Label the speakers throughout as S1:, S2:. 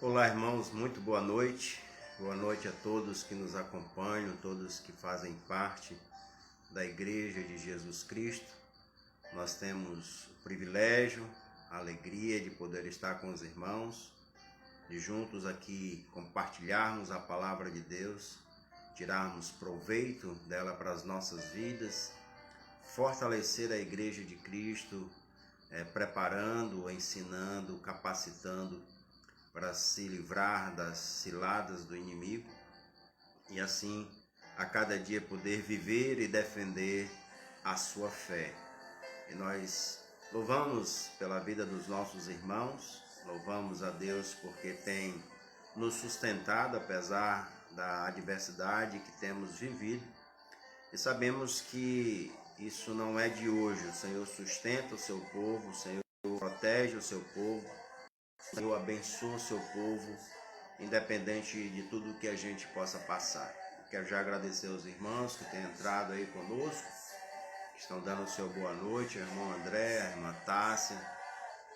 S1: Olá, irmãos, muito boa noite. Boa noite a todos que nos acompanham, todos que fazem parte da Igreja de Jesus Cristo. Nós temos o privilégio, a alegria de poder estar com os irmãos, de juntos aqui compartilharmos a palavra de Deus, tirarmos proveito dela para as nossas vidas, fortalecer a Igreja de Cristo, preparando, ensinando, capacitando para se livrar das ciladas do inimigo e assim a cada dia poder viver e defender a sua fé. E nós louvamos pela vida dos nossos irmãos, louvamos a Deus porque tem nos sustentado apesar da adversidade que temos vivido e sabemos que isso não é de hoje. O Senhor sustenta o seu povo, o Senhor protege o seu povo, o Senhor abençoa o seu povo, independente de tudo que a gente possa passar. Quero já agradecer aos irmãos que têm entrado aí conosco, que estão dando o seu boa noite, o irmão André, a irmã Tássia,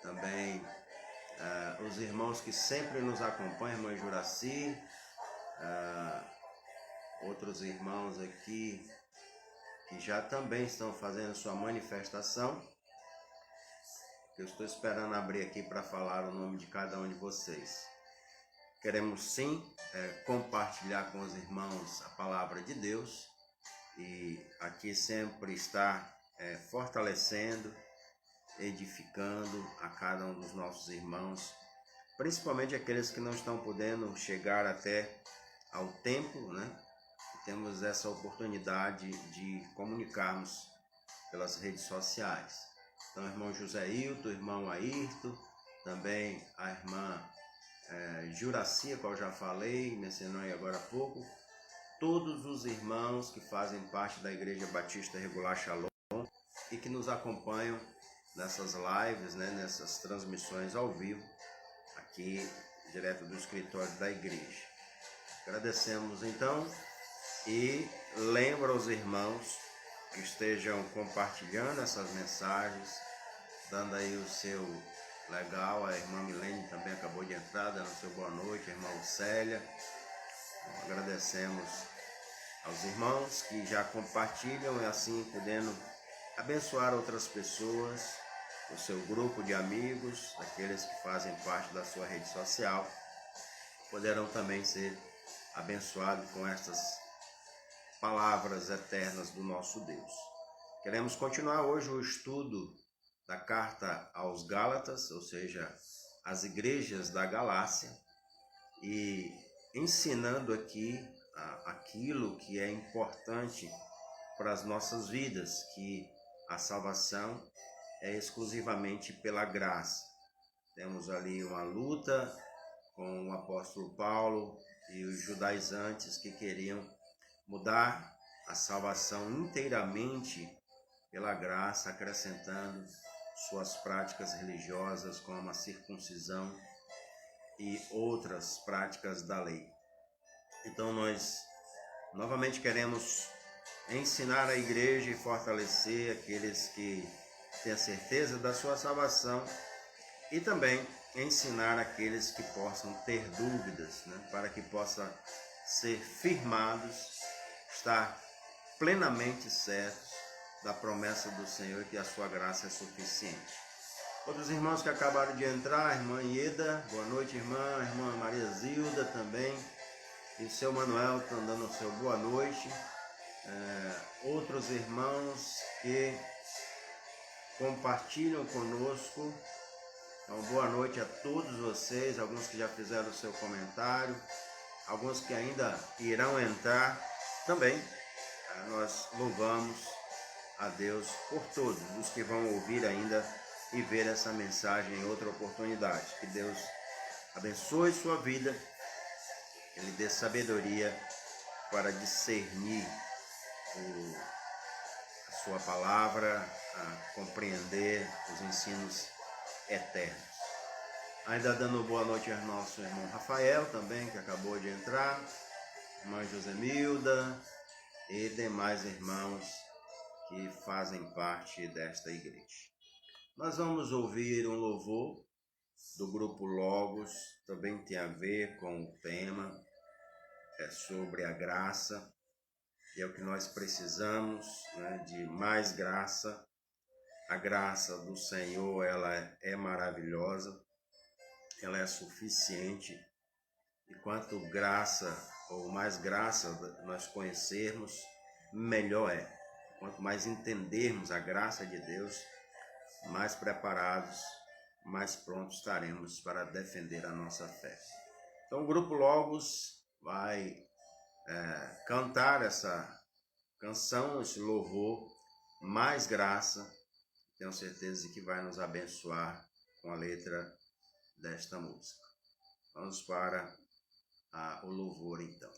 S1: também os irmãos que sempre nos acompanham, a irmã Juraci, outros irmãos aqui que já também estão fazendo sua manifestação. Eu estou esperando abrir aqui para falar o nome de cada um de vocês. Queremos sim compartilhar com os irmãos a palavra de Deus e aqui sempre estar fortalecendo, edificando a cada um dos nossos irmãos, principalmente aqueles que não estão podendo chegar até ao templo, né? E temos essa oportunidade de comunicarmos pelas redes sociais. Então, o irmão José Hilton, o irmão Ayrton, também a irmã Juraci, qual eu já falei, mencionei agora há pouco, todos os irmãos que fazem parte da Igreja Batista Regular Shalom e que nos acompanham nessas lives, né, nessas transmissões ao vivo, aqui direto do escritório da igreja. Agradecemos então e lembro aos irmãos que estejam compartilhando essas mensagens, dando aí o seu legal. A irmã Milene também acabou de entrar, dando o seu boa noite, a irmã Lucélia. Agradecemos aos irmãos que já compartilham e assim podendo abençoar outras pessoas, o seu grupo de amigos, aqueles que fazem parte da sua rede social, poderão também ser abençoados com estas palavras eternas do nosso Deus. Queremos continuar hoje o estudo da carta aos Gálatas, ou seja, as igrejas da Galácia, e ensinando aqui aquilo que é importante para as nossas vidas, que a salvação é exclusivamente pela graça. Temos ali uma luta com o apóstolo Paulo e os judaizantes que queriam mudar a salvação inteiramente pela graça, acrescentando suas práticas religiosas como a circuncisão e outras práticas da lei. Então nós novamente queremos ensinar a igreja e fortalecer aqueles que têm a certeza da sua salvação e também ensinar aqueles que possam ter dúvidas, né, para que possa ser firmados, estar plenamente certos da promessa do Senhor, que a sua graça é suficiente. Outros irmãos que acabaram de entrar, a irmã Ieda, boa noite, irmã. A irmã Maria Zilda também, e o seu Manuel estão dando o seu boa noite. Outros irmãos que compartilham conosco, então boa noite a todos vocês, alguns que já fizeram o seu comentário, alguns que ainda irão entrar também. Nós louvamos a Deus por todos os que vão ouvir ainda e ver essa mensagem em outra oportunidade. Que Deus abençoe sua vida, Ele dê sabedoria para discernir a sua palavra, a compreender os ensinos eternos. Ainda dando boa noite ao nosso irmão Rafael também, que acabou de entrar, irmã Josemilda e demais irmãos que fazem parte desta igreja. Nós vamos ouvir um louvor do Grupo Logos também tem a ver com o tema, sobre a graça, e é o que nós precisamos, né, de mais graça. A graça do Senhor, ela é maravilhosa, ela é suficiente, e quanto graça, ou mais graça nós conhecermos, melhor é. Quanto mais entendermos a graça de Deus, mais preparados, mais prontos estaremos para defender a nossa fé. Então o Grupo Logos vai cantar essa canção, esse louvor, mais graça. Tenho certeza de que vai nos abençoar com a letra desta música. Vamos para o louvor então.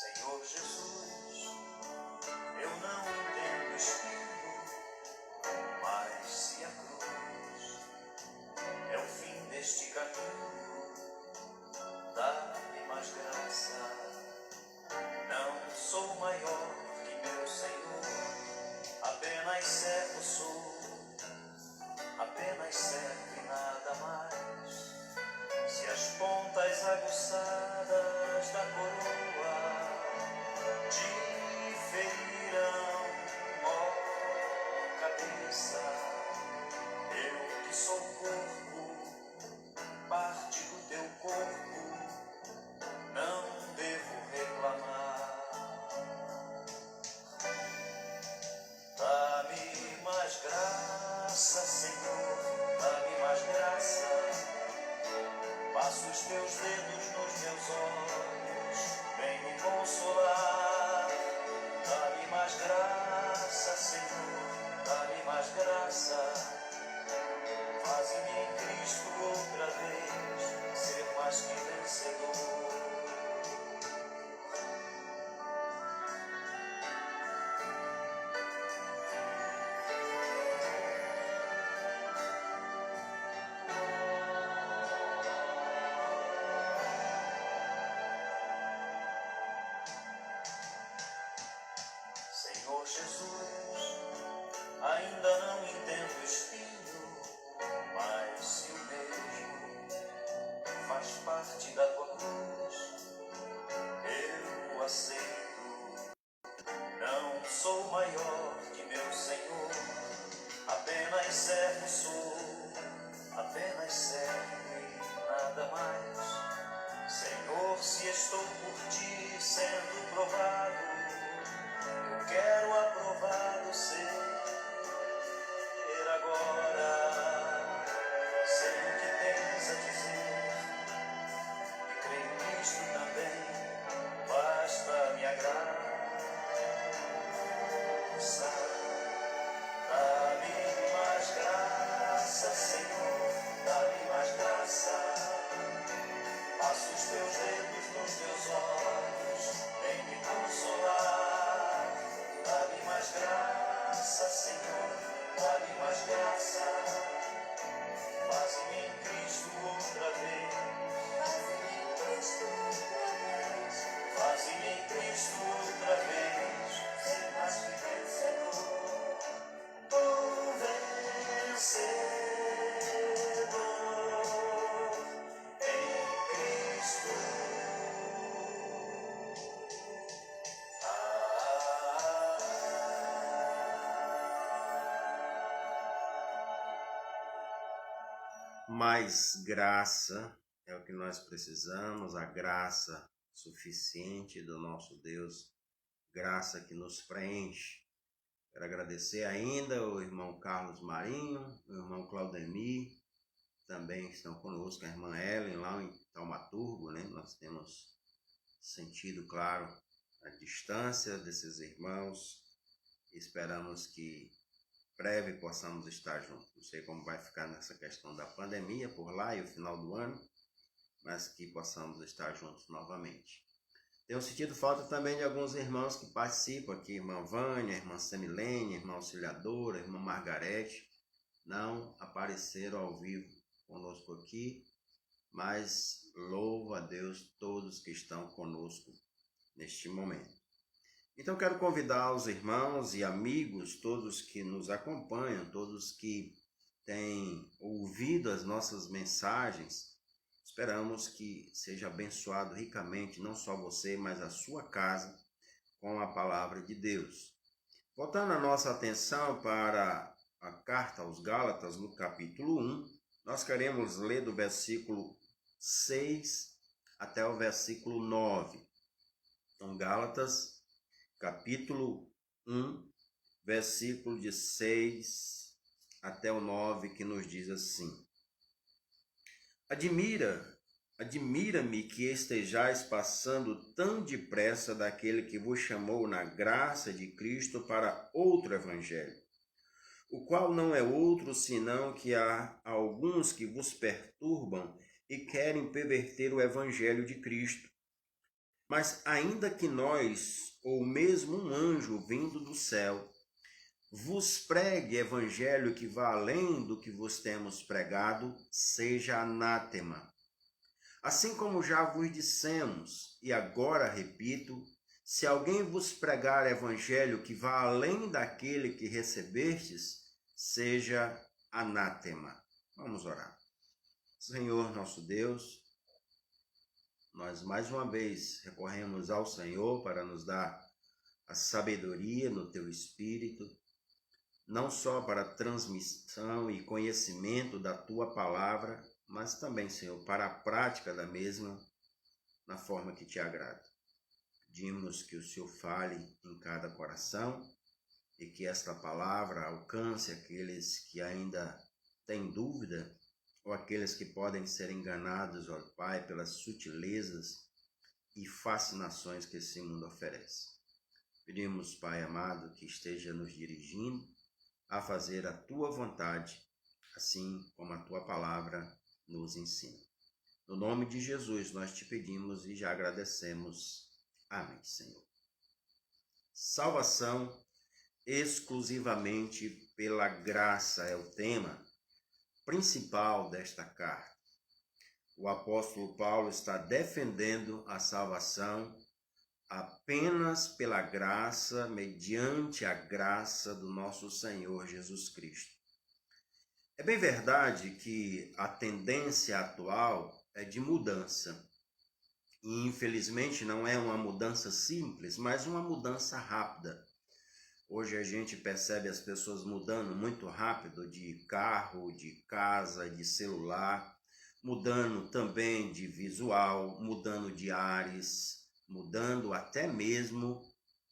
S2: Senhor Jesus, eu não entendo o espinho, mas se a cruz é o fim deste caminho, dá-me mais graça. Não sou maior que meu Senhor, apenas servo sou, apenas servo e nada mais. Se as pontas aguçadas da coroa te ferirão, ó cabeça, eu que sou corpo, parte do teu corpo, não devo reclamar. Dá-me mais graça, Senhor, dá-me mais graça. Passa os teus dedos nos meus olhos, vem me consolar. Dá-me mais graça, Senhor, dá-me mais graça. Faz-me em Cristo outra vez ser mais que vencedor. Senhor Jesus, ainda não entendo o espinho, mas se o mesmo faz parte da tua cruz, eu aceito. Não sou maior que meu Senhor, apenas servo sou, apenas servo e nada mais. Senhor, se estou por ti sendo provado, eu quero aprovado ser agora. Sei o que tens a dizer e creio nisto também. Basta minha graça. Dá-me mais graça, Senhor, dá-me mais graça. Passa os teus dedos nos teus olhos, vem me consolar. Dá-me mais graça, Senhor, dá-me mais graça. Faz-me em Cristo outra vez. Faz-me em Cristo outra vez. Faz-me em Cristo outra vez. Ser mais que vencedor. O vencedor em Cristo.
S1: Mais graça é o que nós precisamos, a graça suficiente do nosso Deus, graça que nos preenche. Quero agradecer ainda ao irmão Carlos Marinho, o irmão Claudemir, também estão conosco, a irmã Ellen lá em Taumaturgo, né? Nós temos sentido, claro, a distância desses irmãos. Esperamos que breve possamos estar juntos. Não sei como vai ficar nessa questão da pandemia por lá e o final do ano, mas que possamos estar juntos novamente. Tenho sentido falta também de alguns irmãos que participam aqui, irmã Vânia, irmã Semilene, irmã Auxiliadora, irmã Margarete, não apareceram ao vivo conosco aqui, mas louvo a Deus todos que estão conosco neste momento. Então quero convidar os irmãos e amigos, todos que nos acompanham, todos que têm ouvido as nossas mensagens. Esperamos que seja abençoado ricamente, não só você, mas a sua casa, com a palavra de Deus. Voltando a nossa atenção para a carta aos Gálatas, no capítulo 1, nós queremos ler do versículo 6 até o versículo 9. Então, Gálatas, capítulo 1, versículo de 6 até o 9, que nos diz assim: Admira-me que estejais passando tão depressa daquele que vos chamou na graça de Cristo para outro evangelho, o qual não é outro senão que há alguns que vos perturbam e querem perverter o evangelho de Cristo. Mas ainda que nós, ou mesmo um anjo vindo do céu, vos pregue evangelho que vá além do que vos temos pregado, seja anátema. Assim como já vos dissemos, e agora repito, se alguém vos pregar evangelho que vá além daquele que recebestes, seja anátema. Vamos orar. Senhor, nosso Deus, nós mais uma vez recorremos ao Senhor para nos dar a sabedoria no Teu Espírito, não só para a transmissão e conhecimento da Tua palavra, mas também, Senhor, para a prática da mesma, na forma que Te agrada. Pedimos que o Senhor fale em cada coração e que esta palavra alcance aqueles que ainda têm dúvida ou aqueles que podem ser enganados, ó Pai, pelas sutilezas e fascinações que esse mundo oferece. Pedimos, Pai amado, que esteja nos dirigindo a fazer a Tua vontade, assim como a Tua palavra nos ensina. No nome de Jesus nós te pedimos e já agradecemos. Amém, Senhor. Salvação exclusivamente pela graça é o tema principal desta carta. O apóstolo Paulo está defendendo a salvação apenas pela graça, mediante a graça do nosso Senhor Jesus Cristo. É bem verdade que a tendência atual é de mudança. E infelizmente não é uma mudança simples, mas uma mudança rápida. Hoje a gente percebe as pessoas mudando muito rápido de carro, de casa, de celular, mudando também de visual, mudando de ares, mudando até mesmo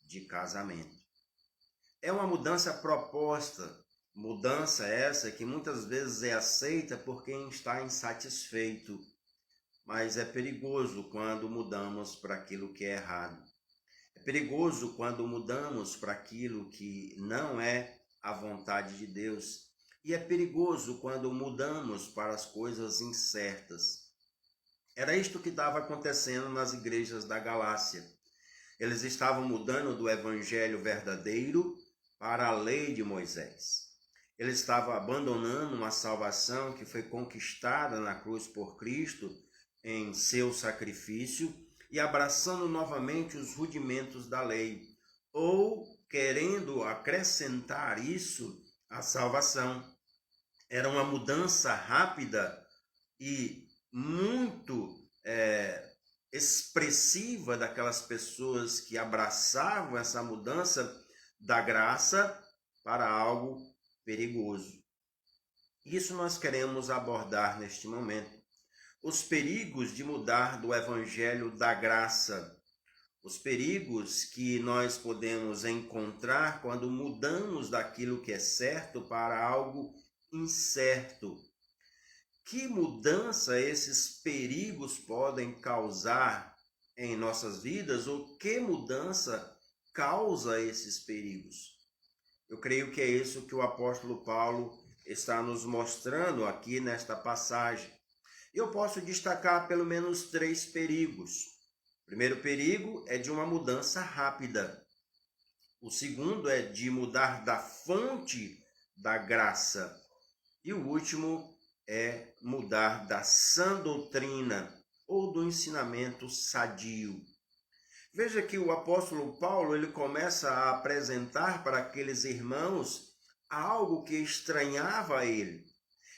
S1: de casamento. É uma mudança proposta, mudança essa que muitas vezes é aceita por quem está insatisfeito, mas é perigoso quando mudamos para aquilo que é errado. É perigoso quando mudamos para aquilo que não é a vontade de Deus. E é perigoso quando mudamos para as coisas incertas. Era isto que estava acontecendo nas igrejas da Galácia. Eles estavam mudando do evangelho verdadeiro para a lei de Moisés. Eles estavam abandonando uma salvação que foi conquistada na cruz por Cristo em seu sacrifício e abraçando novamente os rudimentos da lei, ou querendo acrescentar isso à salvação. Era uma mudança rápida e muito expressiva daquelas pessoas que abraçavam essa mudança da graça para algo perigoso. Isso nós queremos abordar neste momento. Os perigos de mudar do evangelho da graça, os perigos que nós podemos encontrar quando mudamos daquilo que é certo para algo incerto. Que mudança esses perigos podem causar em nossas vidas ou que mudança causa esses perigos? Eu creio que é isso que o apóstolo Paulo está nos mostrando aqui nesta passagem. Eu posso destacar pelo menos 3 perigos. O primeiro perigo é de uma mudança rápida. O segundo é de mudar da fonte da graça. E o último é mudar da sã doutrina ou do ensinamento sadio. Veja que o apóstolo Paulo ele começa a apresentar para aqueles irmãos algo que estranhava a ele.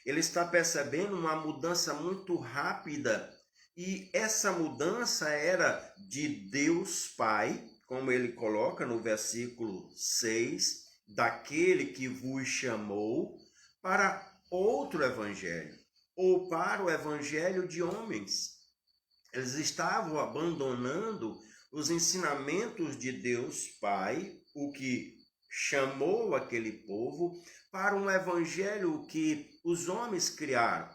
S1: Ele está percebendo uma mudança muito rápida e essa mudança era de Deus Pai, como ele coloca no versículo 6, daquele que vos chamou para outro evangelho, ou para o evangelho de homens. Eles estavam abandonando os ensinamentos de Deus Pai, o que chamou aquele povo, para um evangelho que os homens criaram.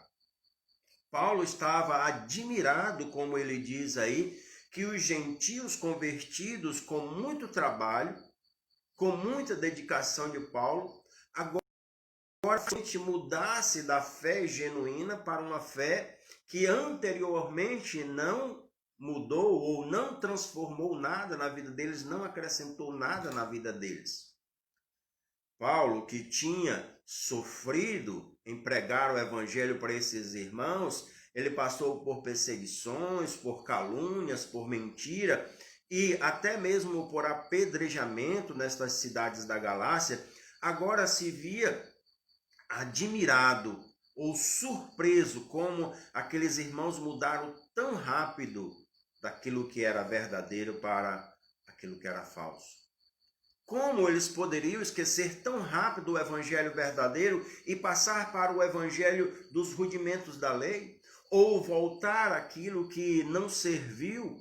S1: Paulo estava admirado, como ele diz aí, que os gentios convertidos com muito trabalho, com muita dedicação de Paulo, agora a gente mudasse da fé genuína para uma fé que anteriormente não mudou ou não transformou nada na vida deles, não acrescentou nada na vida deles. Paulo, que tinha sofrido em pregar o evangelho para esses irmãos, ele passou por perseguições, por calúnias, por mentira e até mesmo por apedrejamento nestas cidades da Galácia, agora se via admirado ou surpreso como aqueles irmãos mudaram tão rápido daquilo que era verdadeiro para aquilo que era falso. Como eles poderiam esquecer tão rápido o evangelho verdadeiro e passar para o evangelho dos rudimentos da lei? Ou voltar àquilo que não serviu?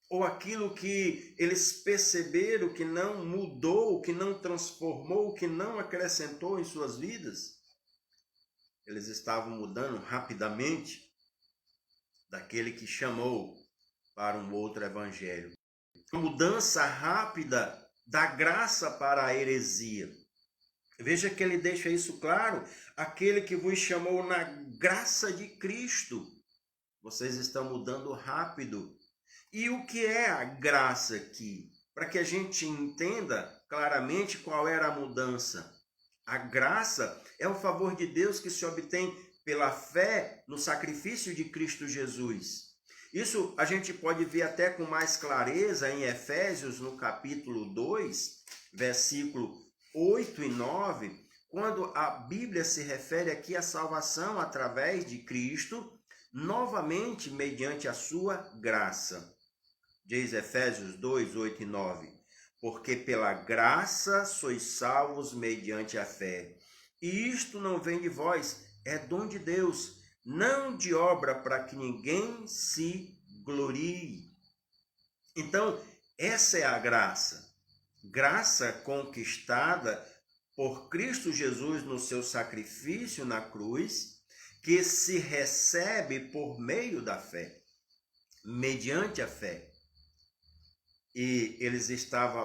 S1: Ou aquilo que eles perceberam que não mudou, que não transformou, que não acrescentou em suas vidas? Eles estavam mudando rapidamente daquele que chamou para um outro evangelho. Uma mudança rápida da graça para a heresia. Veja que ele deixa isso claro, aquele que vos chamou na graça de Cristo. Vocês estão mudando rápido. E o que é a graça aqui? Para que a gente entenda claramente qual era a mudança. A graça é o favor de Deus que se obtém pela fé no sacrifício de Cristo Jesus. Isso a gente pode ver até com mais clareza em Efésios, no capítulo 2, versículo 8 e 9, quando a Bíblia se refere aqui à salvação através de Cristo, novamente mediante a sua graça. Diz Efésios 2, 8 e 9, porque pela graça sois salvos mediante a fé. E isto não vem de vós, é dom de Deus, não de obra para que ninguém se glorie. Então, essa é a graça. Graça conquistada por Cristo Jesus no seu sacrifício na cruz, que se recebe por meio da fé, mediante a fé. E eles estavam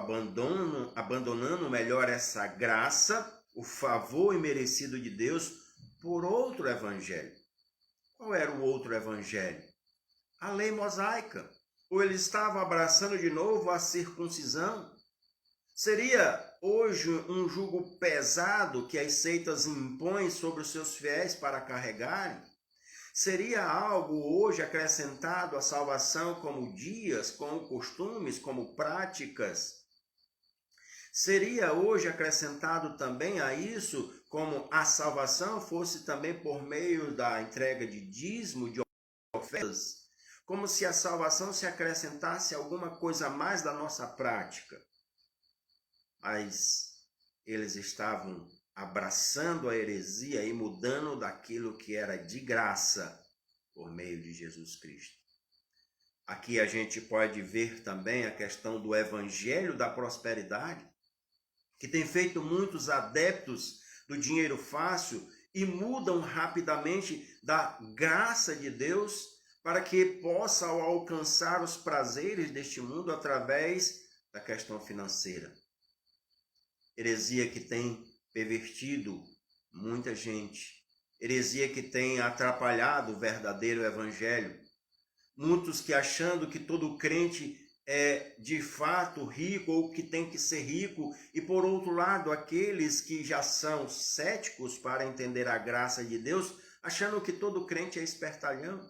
S1: abandonando melhor essa graça, o favor imerecido de Deus, por outro evangelho. Qual era o outro evangelho? A lei mosaica. Ou eles estavam abraçando de novo a circuncisão? Seria hoje um jugo pesado que as seitas impõem sobre os seus fiéis para carregarem? Seria algo hoje acrescentado à salvação como dias, como costumes, como práticas? Seria hoje acrescentado também a isso como a salvação fosse também por meio da entrega de dízimo, de ofertas? Como se a salvação se acrescentasse alguma coisa a mais da nossa prática? Mas eles estavam abraçando a heresia e mudando daquilo que era de graça por meio de Jesus Cristo. Aqui a gente pode ver também a questão do evangelho da prosperidade, que tem feito muitos adeptos do dinheiro fácil e mudam rapidamente da graça de Deus para que possam alcançar os prazeres deste mundo através da questão financeira. Heresia que tem pervertido muita gente heresia que tem atrapalhado o verdadeiro evangelho. Muitos que achando que todo crente é de fato rico ou que tem que ser rico, e por outro lado, aqueles que já são céticos para entender a graça de Deus, achando que todo crente é espertalhão,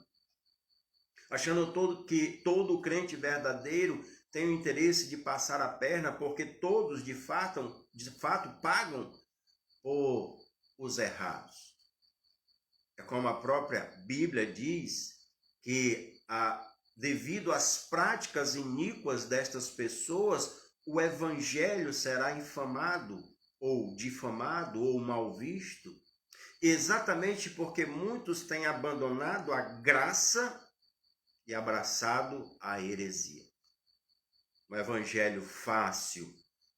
S1: achando que todo crente verdadeiro tem o interesse de passar a perna, porque todos de fato pagam por os errados. É como a própria Bíblia diz, que devido às práticas iníquas destas pessoas, o evangelho será infamado, ou difamado, ou mal visto, exatamente porque muitos têm abandonado a graça e abraçado a heresia. Um evangelho fácil,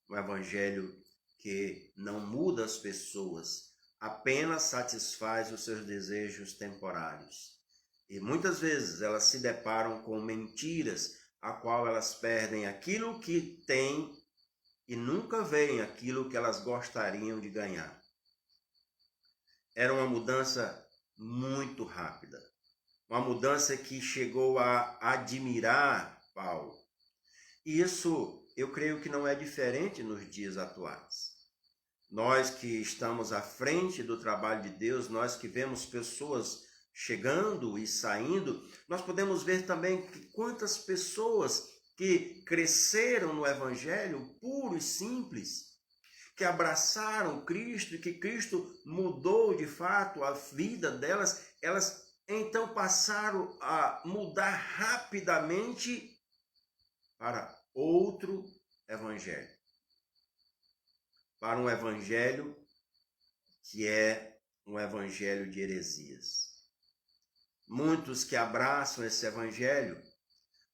S1: um evangelho que não muda as pessoas, apenas satisfaz os seus desejos temporários. E muitas vezes elas se deparam com mentiras, a qual elas perdem aquilo que têm e nunca veem aquilo que elas gostariam de ganhar. Era uma mudança muito rápida, uma mudança que chegou a admirar Paulo. E isso eu creio que não é diferente nos dias atuais. Nós que estamos à frente do trabalho de Deus, nós que vemos pessoas chegando e saindo, nós podemos ver também que quantas pessoas que cresceram no evangelho puro e simples, que abraçaram Cristo e que Cristo mudou de fato a vida delas, elas então passaram a mudar rapidamente para outro evangelho. Para um evangelho que é um evangelho de heresias. Muitos que abraçam esse evangelho,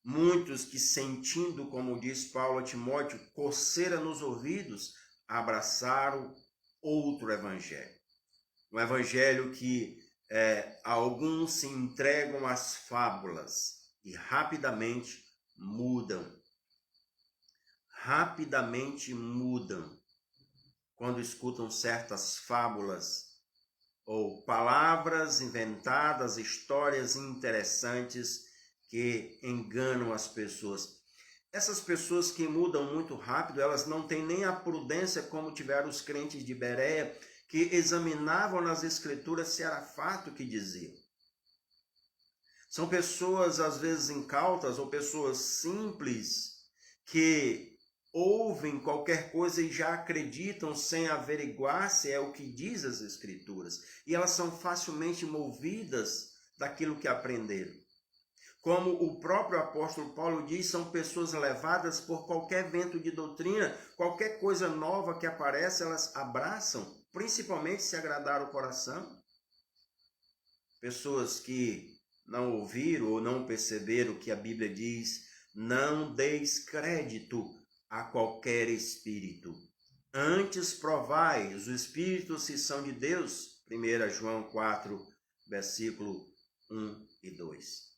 S1: muitos que sentindo, como diz Paulo a Timóteo, coceira nos ouvidos, abraçaram outro evangelho. Um evangelho que alguns se entregam às fábulas e rapidamente mudam. Rapidamente mudam quando escutam certas fábulas ou palavras inventadas, histórias interessantes que enganam as pessoas. Essas pessoas que mudam muito rápido, elas não têm nem a prudência como tiveram os crentes de Bereia, que examinavam nas escrituras se era fato o que diziam. São pessoas às vezes incautas ou pessoas simples que ouvem qualquer coisa e já acreditam sem averiguar se é o que diz as escrituras. E elas são facilmente movidas daquilo que aprenderam. Como o próprio apóstolo Paulo diz, são pessoas levadas por qualquer vento de doutrina, qualquer coisa nova que aparece, elas abraçam, principalmente se agradar o coração. Pessoas que não ouviram ou não perceberam o que a Bíblia diz, não deis crédito a qualquer espírito. Antes provai os espíritos se são de Deus. 1 João 4, versículo 1 e 2.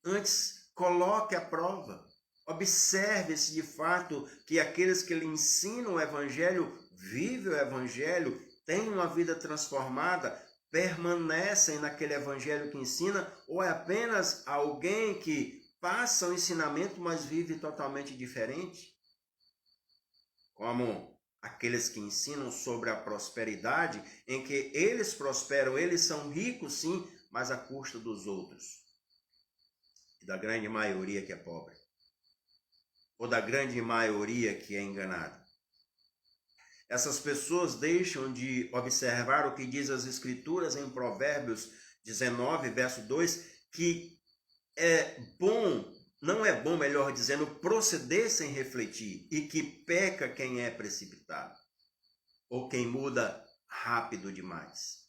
S1: Antes, coloque a prova. Observe se de fato que aqueles que lhe ensinam o evangelho, vivem o evangelho, têm uma vida transformada, permanecem naquele evangelho que ensina, ou é apenas alguém que passa o ensinamento, mas vive totalmente diferente? Como aqueles que ensinam sobre a prosperidade, em que eles prosperam, eles são ricos sim, mas à custa dos outros. E da grande maioria que é pobre. Ou da grande maioria que é enganada. Essas pessoas deixam de observar o que diz as Escrituras em Provérbios 19, verso 2, que é bom, não é bom, melhor dizendo, proceder sem refletir, e que peca quem é precipitado, ou quem muda rápido demais,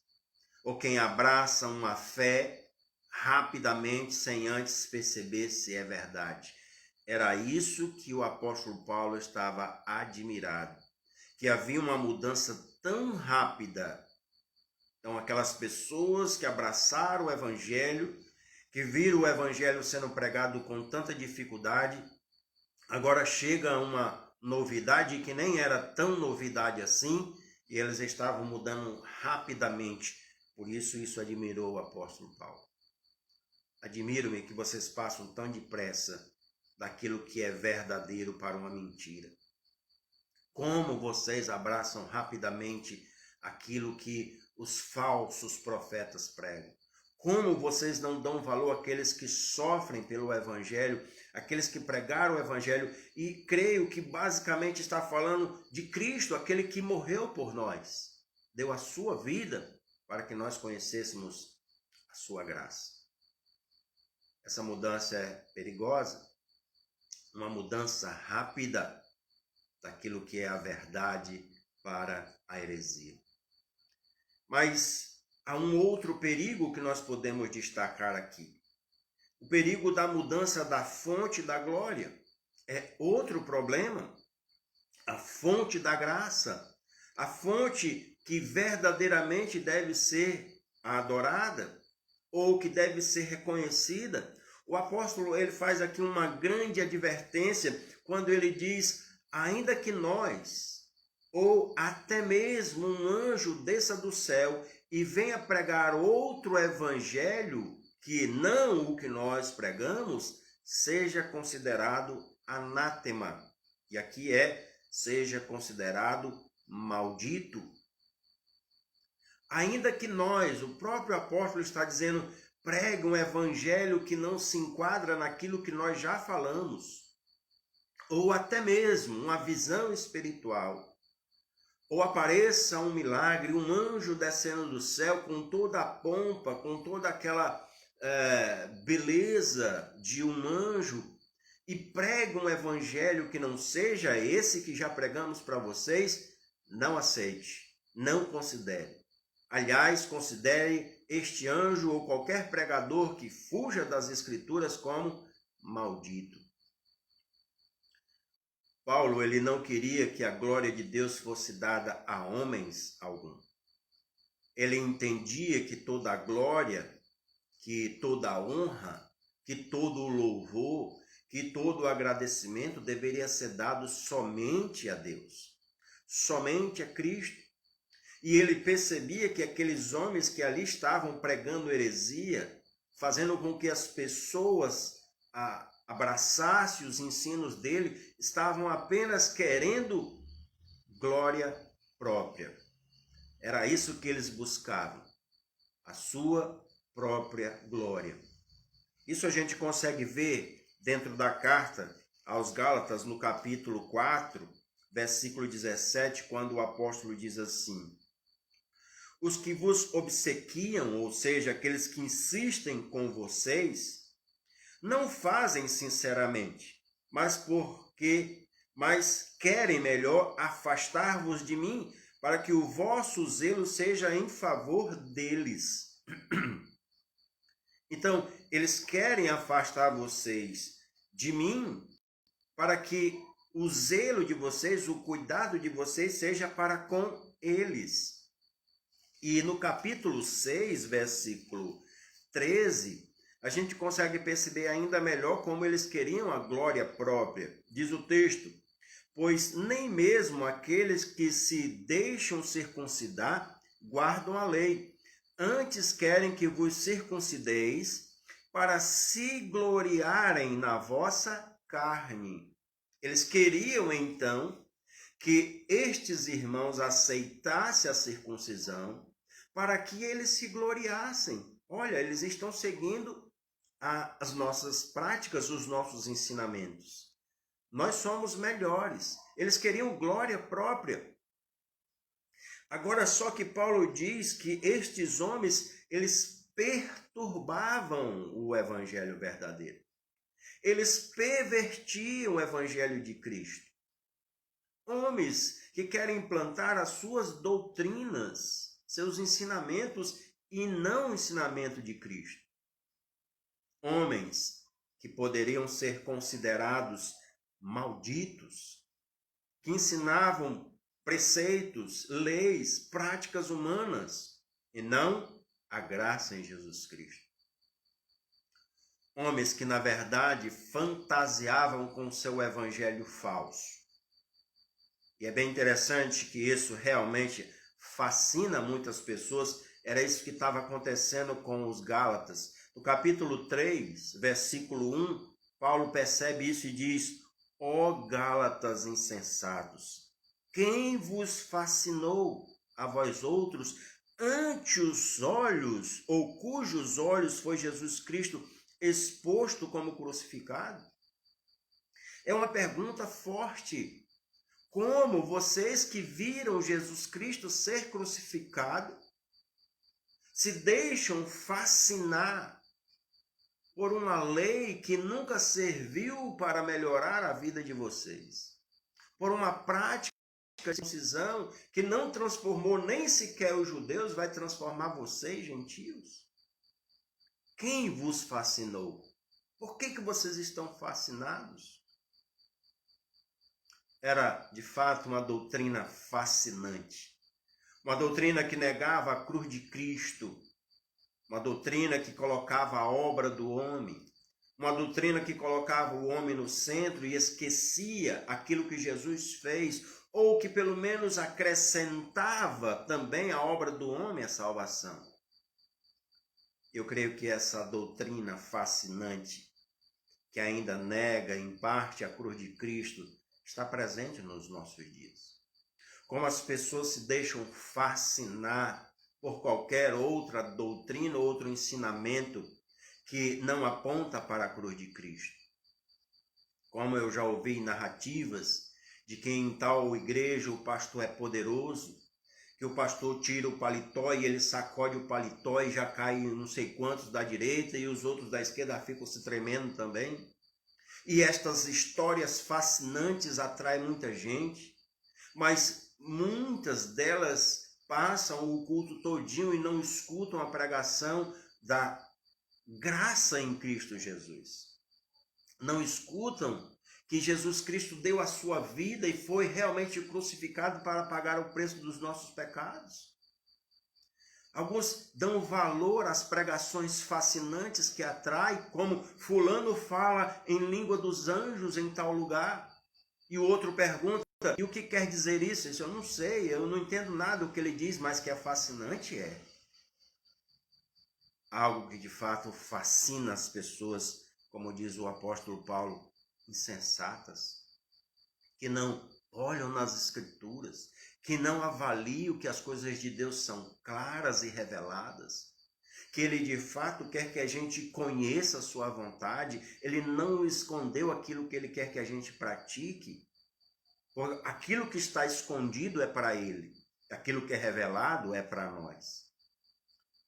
S1: ou quem abraça uma fé rapidamente sem antes perceber se é verdade. Era isso que o apóstolo Paulo estava admirado, que havia uma mudança tão rápida. Então, aquelas pessoas que abraçaram o evangelho, que viram o evangelho sendo pregado com tanta dificuldade, agora chega uma novidade que nem era tão novidade assim, e eles estavam mudando rapidamente, Por isso admirou o apóstolo Paulo. Admiro-me que vocês passam tão depressa daquilo que é verdadeiro para uma mentira. Como vocês abraçam rapidamente aquilo que os falsos profetas pregam. Como vocês não dão valor àqueles que sofrem pelo Evangelho, aqueles que pregaram o Evangelho, e creio que basicamente está falando de Cristo, aquele que morreu por nós, deu a sua vida para que nós conhecêssemos a sua graça. Essa mudança é perigosa, uma mudança rápida daquilo que é a verdade para a heresia. Mas há um outro perigo que nós podemos destacar aqui. O perigo da mudança da fonte da glória. É outro problema. A fonte da graça. A fonte que verdadeiramente deve ser adorada ou que deve ser reconhecida. O apóstolo ele faz aqui uma grande advertência quando ele diz: ainda que nós, ou até mesmo um anjo desça do céu e venha pregar outro evangelho que não o que nós pregamos, seja considerado anátema. E aqui seja considerado maldito. Ainda que nós, o próprio apóstolo está dizendo, pregue um evangelho que não se enquadra naquilo que nós já falamos, ou até mesmo uma visão espiritual, ou apareça um milagre, um anjo descendo do céu com toda a pompa, com toda aquela beleza de um anjo, e prega um evangelho que não seja esse que já pregamos para vocês, não aceite, não considere. Aliás, considere este anjo ou qualquer pregador que fuja das Escrituras como maldito. Paulo ele não queria que a glória de Deus fosse dada a homens algum. Ele entendia que toda a glória, que toda a honra, que todo o louvor, que todo o agradecimento deveria ser dado somente a Deus, somente a Cristo. E ele percebia que aqueles homens que ali estavam pregando heresia, fazendo com que as pessoas abraçassem os ensinos dele, estavam apenas querendo glória própria. Era isso que eles buscavam, a sua própria glória. Isso a gente consegue ver dentro da carta aos Gálatas, no capítulo 4, versículo 17, quando o apóstolo diz assim: os que vos obsequiam, ou seja, aqueles que insistem com vocês, não fazem sinceramente, mas querem melhor afastar-vos de mim, para que o vosso zelo seja em favor deles. Então, eles querem afastar vocês de mim, para que o zelo de vocês, o cuidado de vocês seja para com eles. E no capítulo 6, versículo 13, a gente consegue perceber ainda melhor como eles queriam a glória própria. Diz o texto: pois nem mesmo aqueles que se deixam circuncidar guardam a lei. Antes querem que vos circuncideis para se gloriarem na vossa carne. Eles queriam então que estes irmãos aceitassem a circuncisão para que eles se gloriassem. Olha, eles estão seguindo as nossas práticas, os nossos ensinamentos. Nós somos melhores. Eles queriam glória própria. Agora, só que Paulo diz que estes homens, eles perturbavam o evangelho verdadeiro. Eles pervertiam o evangelho de Cristo. Homens que querem implantar as suas doutrinas, seus ensinamentos e não o ensinamento de Cristo. Homens que poderiam ser considerados malditos, que ensinavam preceitos, leis, práticas humanas e não a graça em Jesus Cristo. Homens que, na verdade, fantasiavam com seu evangelho falso. E é bem interessante que isso realmente fascina muitas pessoas Era isso que estava acontecendo com os Gálatas. No capítulo 3, versículo 1, Paulo percebe isso e diz: ó Gálatas insensatos, quem vos fascinou a vós outros ante os olhos, ou cujos olhos foi Jesus Cristo exposto como crucificado? É uma pergunta forte. Como vocês que viram Jesus Cristo ser crucificado se deixam fascinar por uma lei que nunca serviu para melhorar a vida de vocês, por uma prática de circuncisão que não transformou nem sequer os judeus, vai transformar vocês, gentios? Quem vos fascinou? Por que vocês estão fascinados? Era, de fato, uma doutrina fascinante. Uma doutrina que negava a cruz de Cristo. Uma doutrina que colocava a obra do homem. Uma doutrina que colocava o homem no centro e esquecia aquilo que Jesus fez, ou que pelo menos acrescentava também à obra do homem a salvação. Eu creio que essa doutrina fascinante, que ainda nega em parte a cruz de Cristo, está presente nos nossos dias. Como as pessoas se deixam fascinar por qualquer outra doutrina, outro ensinamento que não aponta para a cruz de Cristo. Como eu já ouvi narrativas de que em tal igreja o pastor é poderoso, que o pastor tira o paletó e ele sacode o paletó e já cai não sei quantos da direita e os outros da esquerda ficam se tremendo também. E estas histórias fascinantes atraem muita gente, mas muitas delas passam o culto todinho e não escutam a pregação da graça em Cristo Jesus. Não escutam que Jesus Cristo deu a sua vida e foi realmente crucificado para pagar o preço dos nossos pecados. Alguns dão valor às pregações fascinantes que atraem, como fulano fala em língua dos anjos em tal lugar. E o outro pergunta, e o que quer dizer isso? Eu não sei, eu não entendo nada do que ele diz, mas que é fascinante é. Algo que de fato fascina as pessoas, como diz o apóstolo Paulo, insensatas, que não olham nas escrituras, que não avaliam que as coisas de Deus são claras e reveladas, que ele de fato quer que a gente conheça a sua vontade, ele não escondeu aquilo que ele quer que a gente pratique, porque aquilo que está escondido é para ele, aquilo que é revelado é para nós.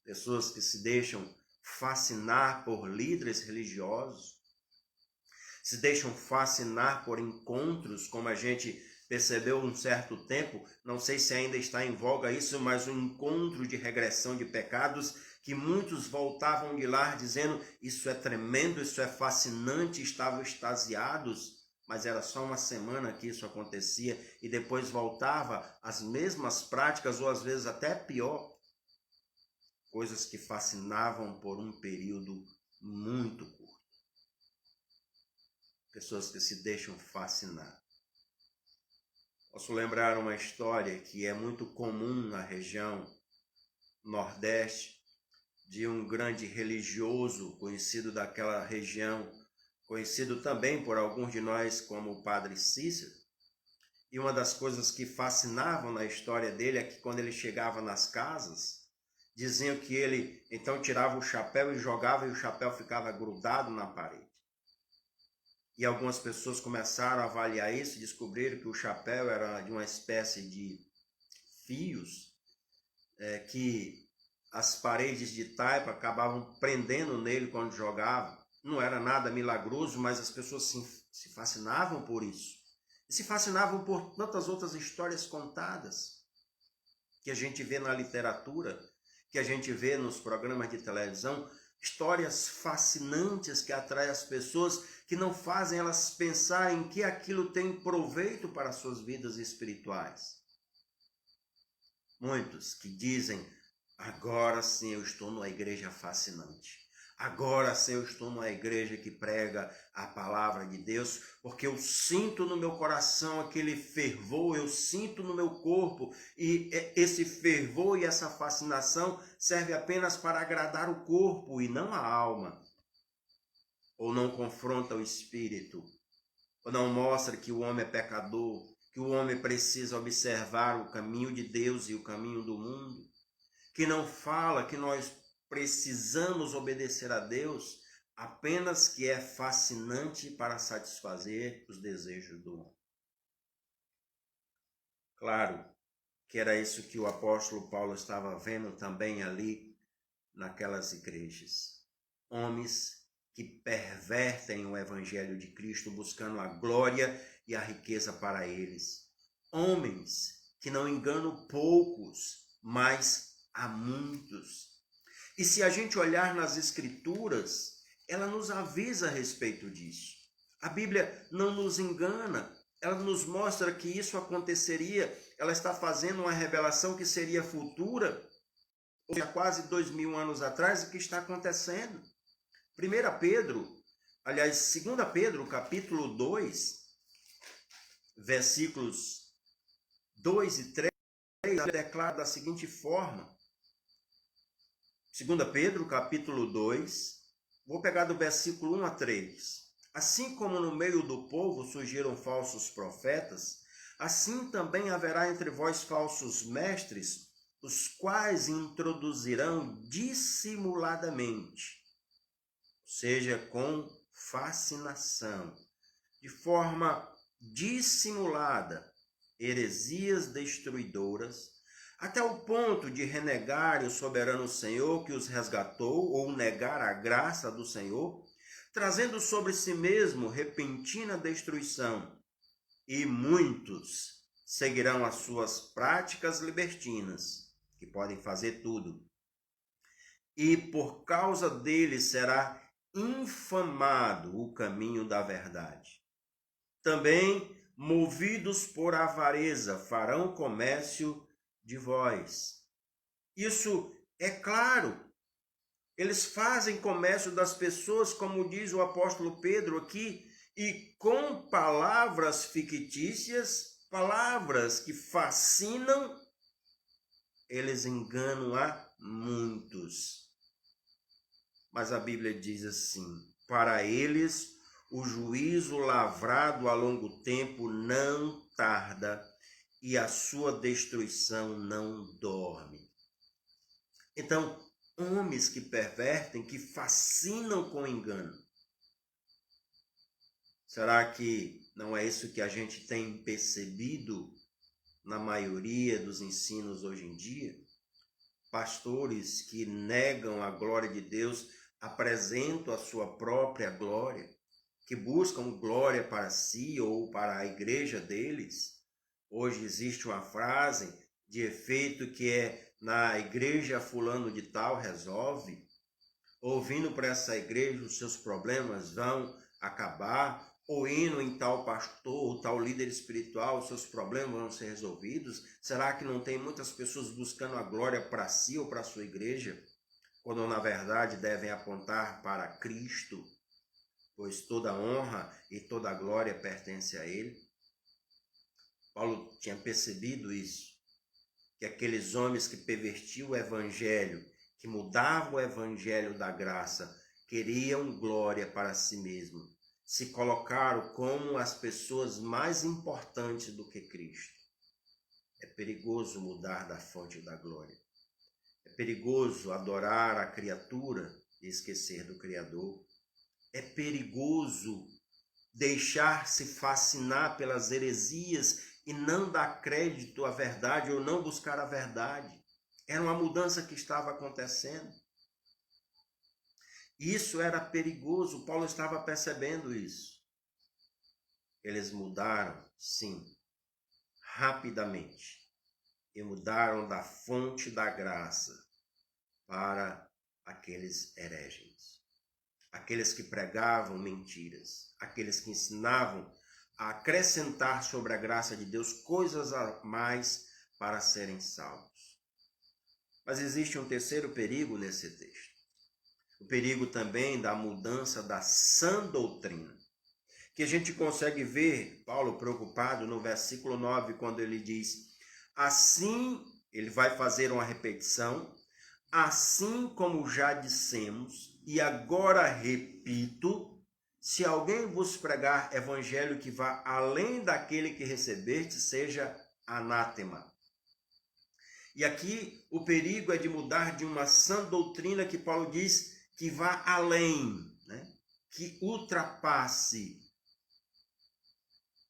S1: Pessoas que se deixam fascinar por líderes religiosos, se deixam fascinar por encontros, como a gente percebeu um certo tempo, não sei se ainda está em voga isso, mas um encontro de regressão de pecados, que muitos voltavam de lá dizendo, isso é tremendo, isso é fascinante, estavam extasiados, mas era só uma semana que isso acontecia, e depois voltava às mesmas práticas, ou às vezes até pior, coisas que fascinavam por um período muito curto. Pessoas que se deixam fascinar. Posso lembrar uma história que é muito comum na região Nordeste, de um grande religioso conhecido daquela região, conhecido também por alguns de nós como o Padre Cícero. E uma das coisas que fascinavam na história dele é que quando ele chegava nas casas, diziam que ele então tirava o chapéu e jogava e o chapéu ficava grudado na parede. E algumas pessoas começaram a avaliar isso e descobriram que o chapéu era de uma espécie de fios que as paredes de taipa acabavam prendendo nele quando jogavam. Não era nada milagroso, mas as pessoas se fascinavam por isso. E se fascinavam por tantas outras histórias contadas que a gente vê na literatura, que a gente vê nos programas de televisão, histórias fascinantes que atraem as pessoas, que não fazem elas pensarem que aquilo tem proveito para as suas vidas espirituais. Muitos que dizem, agora sim eu estou numa igreja fascinante. Agora, Senhor, eu estou numa igreja que prega a palavra de Deus, porque eu sinto no meu coração aquele fervor, eu sinto no meu corpo, e esse fervor e essa fascinação serve apenas para agradar o corpo e não a alma. Ou não confronta o espírito, ou não mostra que o homem é pecador, que o homem precisa observar o caminho de Deus e o caminho do mundo, que não fala que nós precisamos obedecer a Deus, apenas que é fascinante para satisfazer os desejos do homem. Claro que era isso que o apóstolo Paulo estava vendo também ali naquelas igrejas. Homens que pervertem o evangelho de Cristo, buscando a glória e a riqueza para eles. Homens que não enganam poucos, mas a muitos. E se a gente olhar nas Escrituras, ela nos avisa a respeito disso. A Bíblia não nos engana, ela nos mostra que isso aconteceria, ela está fazendo uma revelação que seria futura, ou seja, quase 2000 anos atrás, o que está acontecendo. 2 Pedro, capítulo 2, versículos 2 e 3, declara da seguinte forma. 2 Pedro, capítulo 2, vou pegar do versículo 1 a 3. Assim como no meio do povo surgiram falsos profetas, assim também haverá entre vós falsos mestres, os quais introduzirão dissimuladamente, ou seja, com fascinação, de forma dissimulada, heresias destruidoras, até o ponto de renegar o soberano Senhor que os resgatou, ou negar a graça do Senhor, trazendo sobre si mesmo repentina destruição. E muitos seguirão as suas práticas libertinas, que podem fazer tudo. E por causa deles será infamado o caminho da verdade. Também, movidos por avareza, farão comércio de vós. Isso é claro. Eles fazem comércio das pessoas, como diz o apóstolo Pedro aqui, e com palavras fictícias, palavras que fascinam, eles enganam a muitos. Mas a Bíblia diz assim: para eles o juízo lavrado a longo tempo não tarda, e a sua destruição não dorme. Então, homens que pervertem, que fascinam com engano. Será que não é isso que a gente tem percebido na maioria dos ensinos hoje em dia? Pastores que negam a glória de Deus, apresentam a sua própria glória, que buscam glória para si ou para a igreja deles. Hoje existe uma frase de efeito que é: na igreja fulano de tal resolve. Ouvindo para essa igreja os seus problemas vão acabar. Ou indo em tal pastor ou tal líder espiritual, os seus problemas vão ser resolvidos. Será que não tem muitas pessoas buscando a glória para si ou para a sua igreja, quando na verdade devem apontar para Cristo, pois toda honra e toda glória pertence a Ele? Paulo tinha percebido isso, que aqueles homens que pervertiam o evangelho, que mudavam o evangelho da graça, queriam glória para si mesmos, se colocaram como as pessoas mais importantes do que Cristo. É perigoso mudar da fonte da glória. É perigoso adorar a criatura e esquecer do Criador. É perigoso deixar-se fascinar pelas heresias e não dar crédito à verdade ou não buscar a verdade. Era uma mudança que estava acontecendo. Isso era perigoso, Paulo estava percebendo isso. Eles mudaram, sim, rapidamente. E mudaram da fonte da graça para aqueles hereges. Aqueles que pregavam mentiras. Aqueles que ensinavam a acrescentar sobre a graça de Deus coisas a mais para serem salvos. Mas existe um terceiro perigo nesse texto. O perigo também da mudança da sã doutrina, que a gente consegue ver Paulo preocupado no versículo 9, quando ele diz: assim, ele vai fazer uma repetição, assim como já dissemos, e agora repito, se alguém vos pregar evangelho que vá além daquele que recebeste, seja anátema. E aqui o perigo é de mudar de uma sã doutrina que Paulo diz que vá além, né? Que ultrapasse.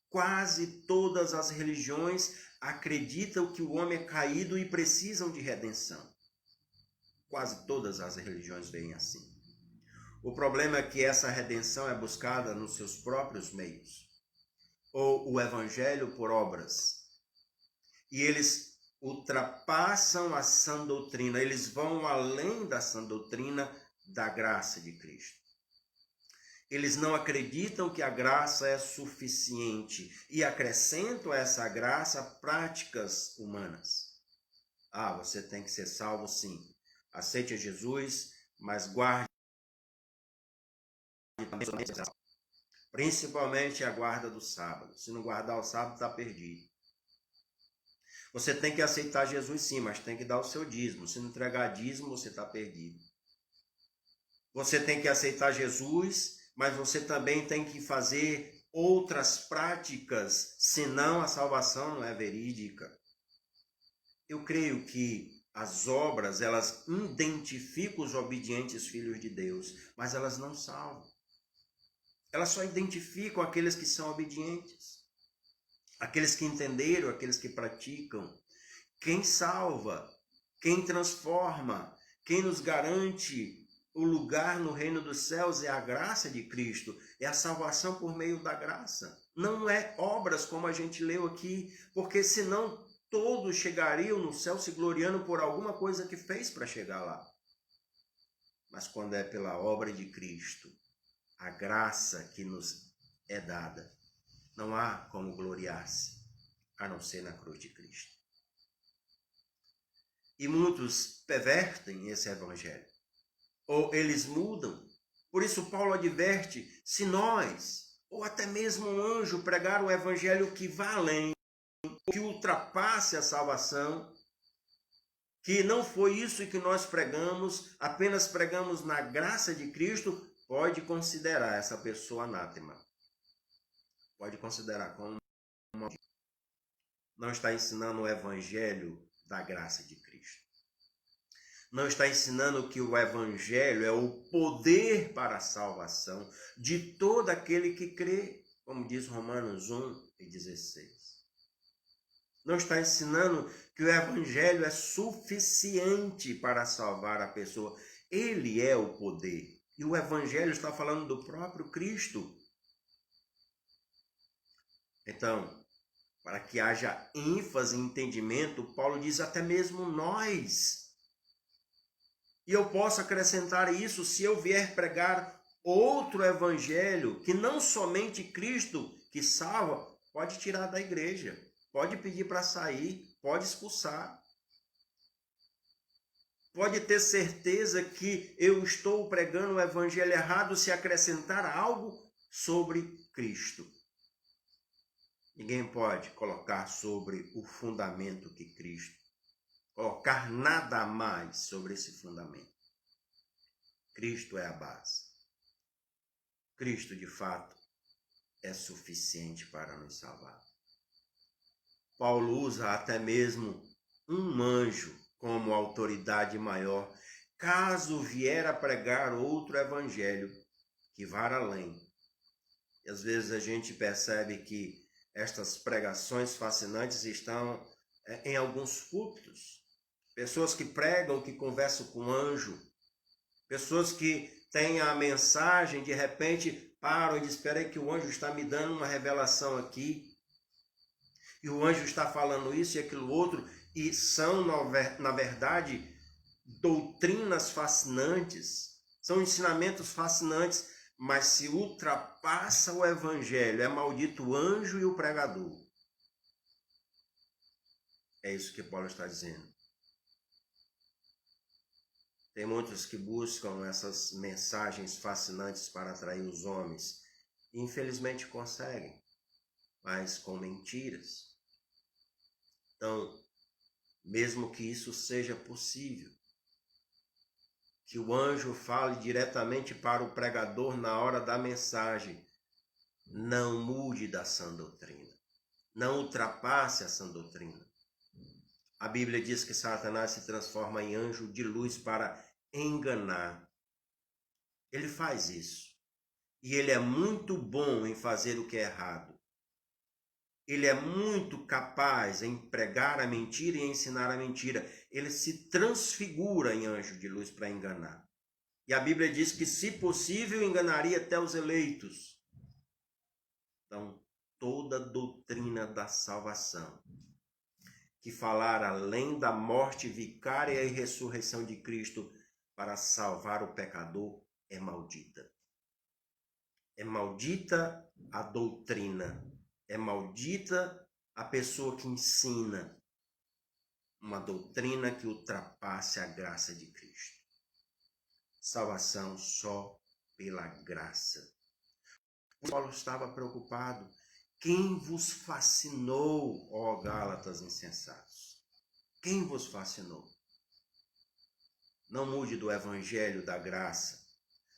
S1: Quase todas as religiões acreditam que o homem é caído e precisam de redenção. Quase todas as religiões veem assim. O problema é que essa redenção é buscada nos seus próprios meios, ou o evangelho por obras. E eles ultrapassam a sã doutrina, eles vão além da sã doutrina da graça de Cristo. Eles não acreditam que a graça é suficiente e acrescentam a essa graça práticas humanas. Você tem que ser salvo, sim. Aceite a Jesus, mas guarde principalmente a guarda do sábado. Se não guardar o sábado, está perdido. Você tem que aceitar Jesus, sim, mas tem que dar o seu dízimo. Se não entregar dízimo, você está perdido. Você tem que aceitar Jesus, mas você também tem que fazer outras práticas, senão a salvação não é verídica. Eu creio que as obras, elas identificam os obedientes filhos de Deus, mas elas não salvam. Elas só identificam aqueles que são obedientes, aqueles que entenderam, aqueles que praticam. Quem salva, quem transforma, quem nos garante o lugar no reino dos céus é a graça de Cristo, é a salvação por meio da graça. Não é obras como a gente leu aqui, porque senão todos chegariam no céu se gloriando por alguma coisa que fez para chegar lá. Mas quando é pela obra de Cristo, a graça que nos é dada, não há como gloriar-se, a não ser na cruz de Cristo. E muitos pervertem esse evangelho, ou eles mudam. Por isso Paulo adverte, se nós, ou até mesmo um anjo, pregar o evangelho que vá além, que ultrapasse a salvação, que não foi isso que nós pregamos, apenas pregamos na graça de Cristo, pode considerar essa pessoa anátema. Pode considerar como não está ensinando o evangelho da graça de Cristo. Não está ensinando que o evangelho é o poder para a salvação de todo aquele que crê, como diz Romanos 1:16. Não está ensinando que o evangelho é suficiente para salvar a pessoa. Ele é o poder. E o evangelho está falando do próprio Cristo. Então, para que haja ênfase e entendimento, Paulo diz até mesmo nós. E eu posso acrescentar isso se eu vier pregar outro evangelho, que não somente Cristo que salva, pode tirar da igreja, pode pedir para sair, pode expulsar. Pode ter certeza que eu estou pregando o evangelho errado se acrescentar algo sobre Cristo. Ninguém pode colocar sobre o fundamento que Cristo, colocar nada mais sobre esse fundamento. Cristo é a base. Cristo, de fato, é suficiente para nos salvar. Paulo usa até mesmo um anjo como autoridade maior, caso vier a pregar outro evangelho que vá além. E às vezes a gente percebe que estas pregações fascinantes estão em alguns púlpitos. Pessoas que pregam, que conversam com anjo. Pessoas que têm a mensagem, de repente param e dizem, espera aí que o anjo está me dando uma revelação aqui. E o anjo está falando isso e aquilo outro. E são, na verdade, doutrinas fascinantes. São ensinamentos fascinantes. Mas se ultrapassa o evangelho, é maldito o anjo e o pregador. É isso que Paulo está dizendo. Tem muitos que buscam essas mensagens fascinantes para atrair os homens. E infelizmente conseguem, mas com mentiras. Então, mesmo que isso seja possível, que o anjo fale diretamente para o pregador na hora da mensagem, não mude da sã doutrina. Não ultrapasse a sã doutrina. A Bíblia diz que Satanás se transforma em anjo de luz para enganar. Ele faz isso. E ele é muito bom em fazer o que é errado. Ele é muito capaz em pregar a mentira e ensinar a mentira. Ele se transfigura em anjo de luz para enganar. E a Bíblia diz que, se possível, enganaria até os eleitos. Então, toda doutrina da salvação, que falar além da morte vicária e ressurreição de Cristo para salvar o pecador, é maldita. É maldita a doutrina. É maldita a pessoa que ensina uma doutrina que ultrapasse a graça de Cristo. Salvação só pela graça. Paulo estava preocupado. Quem vos fascinou, ó Gálatas insensatos? Quem vos fascinou? Não mude do evangelho da graça.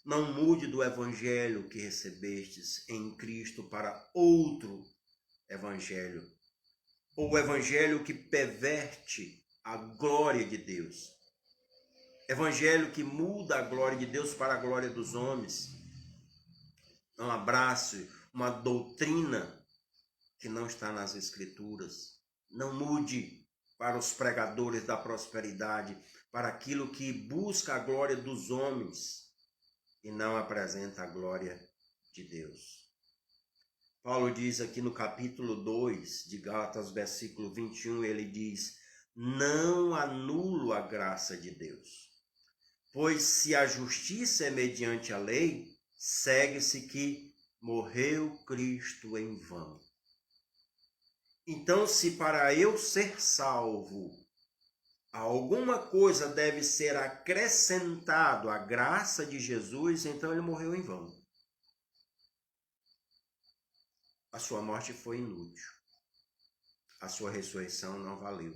S1: Não mude do evangelho que recebestes em Cristo para outro evangelho. Ou o evangelho que perverte a glória de Deus. Evangelho que muda a glória de Deus para a glória dos homens. Não abrace uma doutrina que não está nas Escrituras. Não mude para os pregadores da prosperidade, para aquilo que busca a glória dos homens e não apresenta a glória de Deus. Paulo diz aqui no capítulo 2 de Gálatas, versículo 21, ele diz: não anulo a graça de Deus, pois se a justiça é mediante a lei, segue-se que morreu Cristo em vão. Então, se para eu ser salvo, alguma coisa deve ser acrescentado à graça de Jesus, então ele morreu em vão. A sua morte foi inútil. A sua ressurreição não valeu.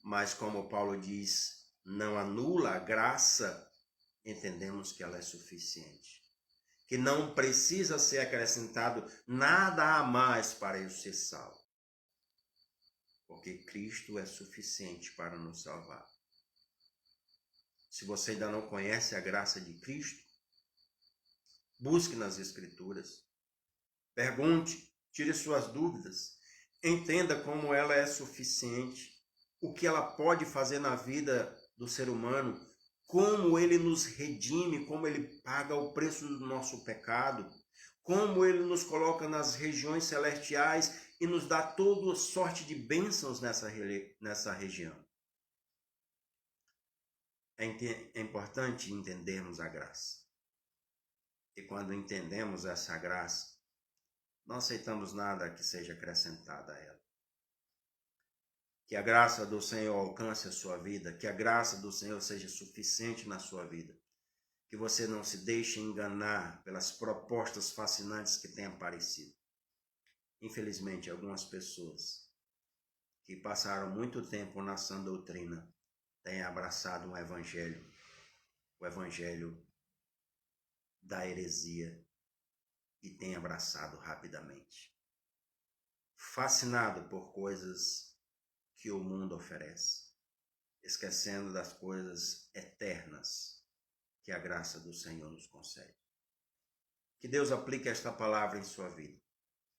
S1: Mas como Paulo diz, não anula a graça, entendemos que ela é suficiente. Que não precisa ser acrescentado nada a mais para eu ser salvo. Porque Cristo é suficiente para nos salvar. Se você ainda não conhece a graça de Cristo, busque nas Escrituras. Pergunte, tire suas dúvidas. Entenda como ela é suficiente. O que ela pode fazer na vida do ser humano. Como ele nos redime, como ele paga o preço do nosso pecado. Como ele nos coloca nas regiões celestiais e nos dá toda sorte de bênçãos nessa região. É importante entendermos a graça. E quando entendemos essa graça, não aceitamos nada que seja acrescentado a ela. Que a graça do Senhor alcance a sua vida, que a graça do Senhor seja suficiente na sua vida. Que você não se deixe enganar pelas propostas fascinantes que têm aparecido. Infelizmente, algumas pessoas que passaram muito tempo na sã doutrina têm abraçado um evangelho, o evangelho da heresia, e têm abraçado rapidamente. Fascinado por coisas que o mundo oferece, esquecendo das coisas eternas que a graça do Senhor nos concede. Que Deus aplique esta palavra em sua vida,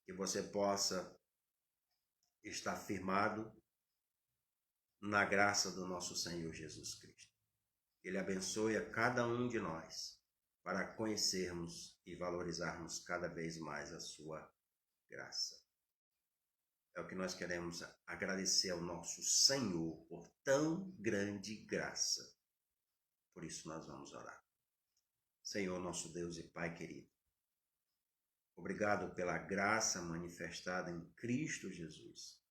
S1: que você possa estar firmado na graça do nosso Senhor Jesus Cristo. Que Ele abençoe a cada um de nós para conhecermos e valorizarmos cada vez mais a sua graça. É o que nós queremos agradecer ao nosso Senhor por tão grande graça. Por isso nós vamos orar. Senhor, nosso Deus e Pai querido, obrigado pela graça manifestada em Cristo Jesus.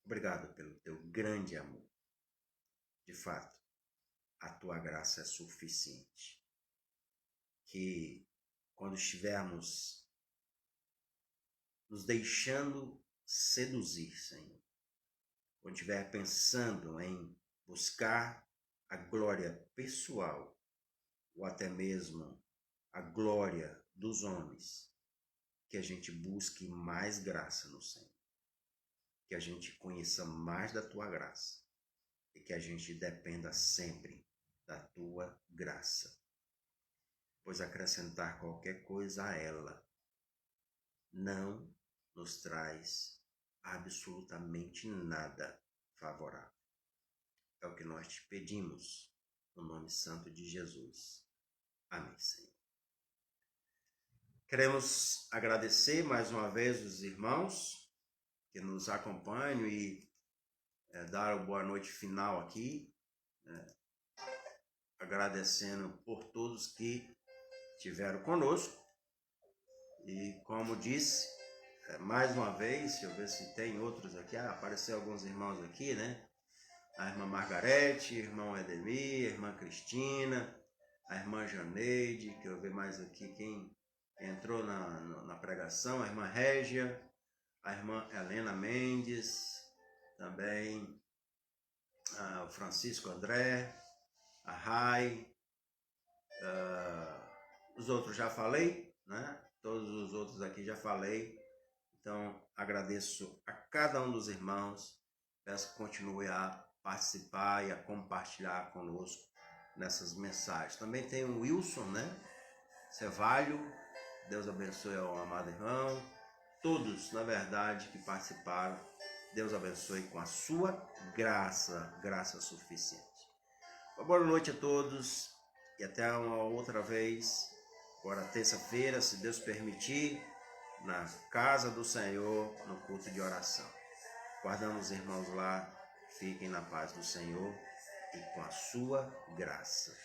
S1: Obrigado pelo teu grande amor. De fato, a tua graça é suficiente. Que quando estivermos nos deixando seduzir, Senhor, quando estiver pensando em buscar a glória pessoal, ou até mesmo a glória dos homens, que a gente busque mais graça no Senhor, que a gente conheça mais da tua graça e que a gente dependa sempre da tua graça, pois acrescentar qualquer coisa a ela não nos traz absolutamente nada favorável. É o que nós te pedimos, no nome santo de Jesus. Amém, Senhor. Queremos agradecer mais uma vez os irmãos que nos acompanham e dar a boa noite final aqui, agradecendo por todos que estiveram conosco. E como disse, mais uma vez, deixa eu ver se tem outros aqui, apareceu alguns irmãos aqui, né? A irmã Margarete, o irmão Edemir, a irmã Cristina, a irmã Janeide, que eu ver mais aqui quem entrou na pregação, a irmã Régia, a irmã Helena Mendes, também o Francisco André, a Rai, os outros já falei, né? Todos os outros aqui já falei. Então, agradeço a cada um dos irmãos, peço que continue a participar e a compartilhar conosco nessas mensagens. Também tem o Wilson, né? Cevalho, Deus abençoe ao amado irmão. Todos, na verdade, que participaram, Deus abençoe com a sua graça suficiente. Uma boa noite a todos e até uma outra vez, agora terça-feira, se Deus permitir, na casa do Senhor, no culto de oração. Guardamos os irmãos lá, fiquem na paz do Senhor e com a sua graça.